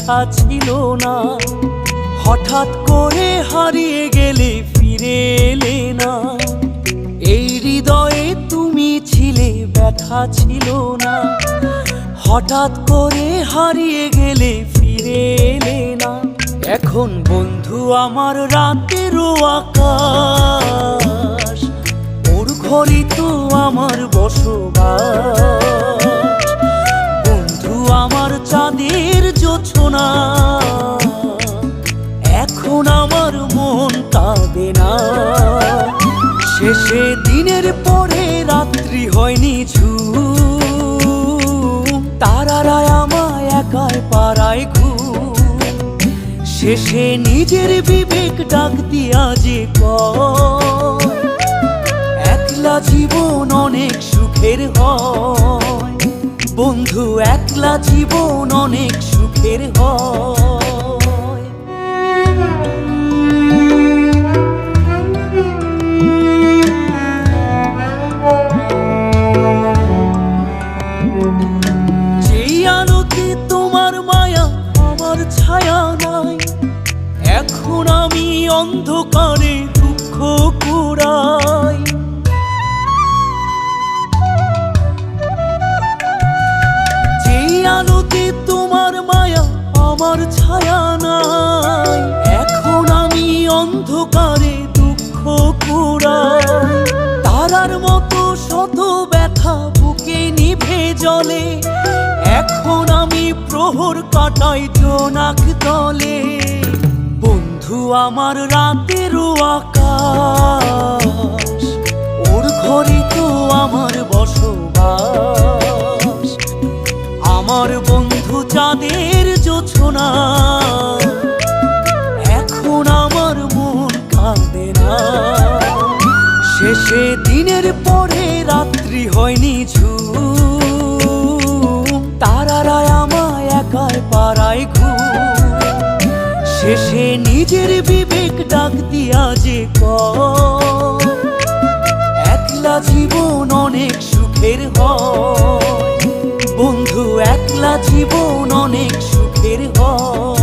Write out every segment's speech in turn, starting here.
ব্যথা ছিল না। হঠাৎ করে হারিয়ে গেলে ফিরে এলে না। এই হৃদয়ে তুমি ছিলে, ব্যথা ছিল না। হঠাৎ করে হারিয়ে গেলে ফিরে এলে না। এখন বন্ধু আমার রাতেরও আকাশ, ওর ঘরে তো আমার বসবাস। বন্ধু আমার চাঁদের জোছনা, এখন আমার মন কাঁদে না। শেষে দিনের পরে রাত্রি হয়নি ঝুম, তারারা আমায় একাই পাড়ায় ঘুম। শেষে নিজের বিবেক ডাক দিয়া যে কয়, একলা জীবন অনেক সুখের হয়। বন্ধু একলা জীবন অনেক সুখের হয়। যেই আলোতে তোমার মায়া আমার ছায়া নাই, এখন আমি অন্ধকারে দুঃখ কুড়াই। যেই আলোতে তোমার মায়া আমার ছায়া নাই, এখন আমি অন্ধকারে দুঃখ কুড়াই। তারার মতো শত ব্যথা বুকে নিভে জ্বলে, এখন আমি প্রহর কাটাই জোনাক তলে। বন্ধু আমার রাতেরও আকাশ, ওর ঘরে তো আমার বসবাস। আমার বন্ধু চাঁদের জোছনা, এখন আমার মন কাঁদে না। শেষে দিনের পরে রাত্রি হয়নি ঝুম, তারারা আমায় একাই পাড়ায় ঘুম। শেষে নিজের বিবেক ডাক দিয়া যে কয়, একলা জীবন অনেক সুখের হয়। বন্ধু একলা জীবন অনেক সুখের হয়।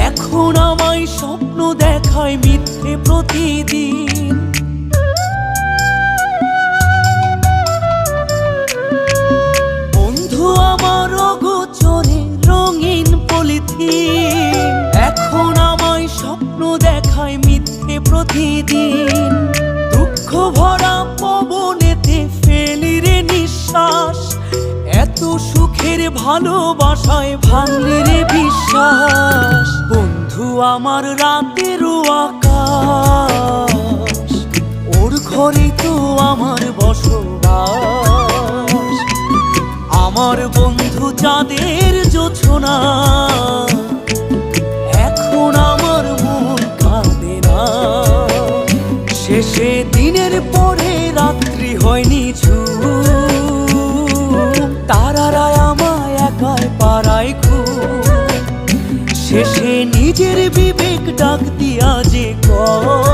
এখন আমায় স্বপ্ন দেখায় মিথ্যে প্রতিদিন। বন্ধু আমার অগোচরে রঙিন পলিথিন, এখন আমায় স্বপ্ন দেখায় মিথ্যে প্রতিদিন। দুঃখ ভরা পবনেতে ফেলি রে নিঃশ্বাস, এত সুখের ভালোবাসায় ভাঙলি রে বিশ্বাস। বন্ধু আমার রাতেরও আকাশ, ওর ঘরে তো আমার বসবাস। আমার বন্ধু চাঁদের জোছনা, এখন আমার মন কাঁদে না। শেষে দিনের পরে রাত্রি হয়নি ঝুম, তারারা আমায় একাই পাড়ায় ঘুম। শেষে নিজের বিবেক ডাক দিয়া যে কয়,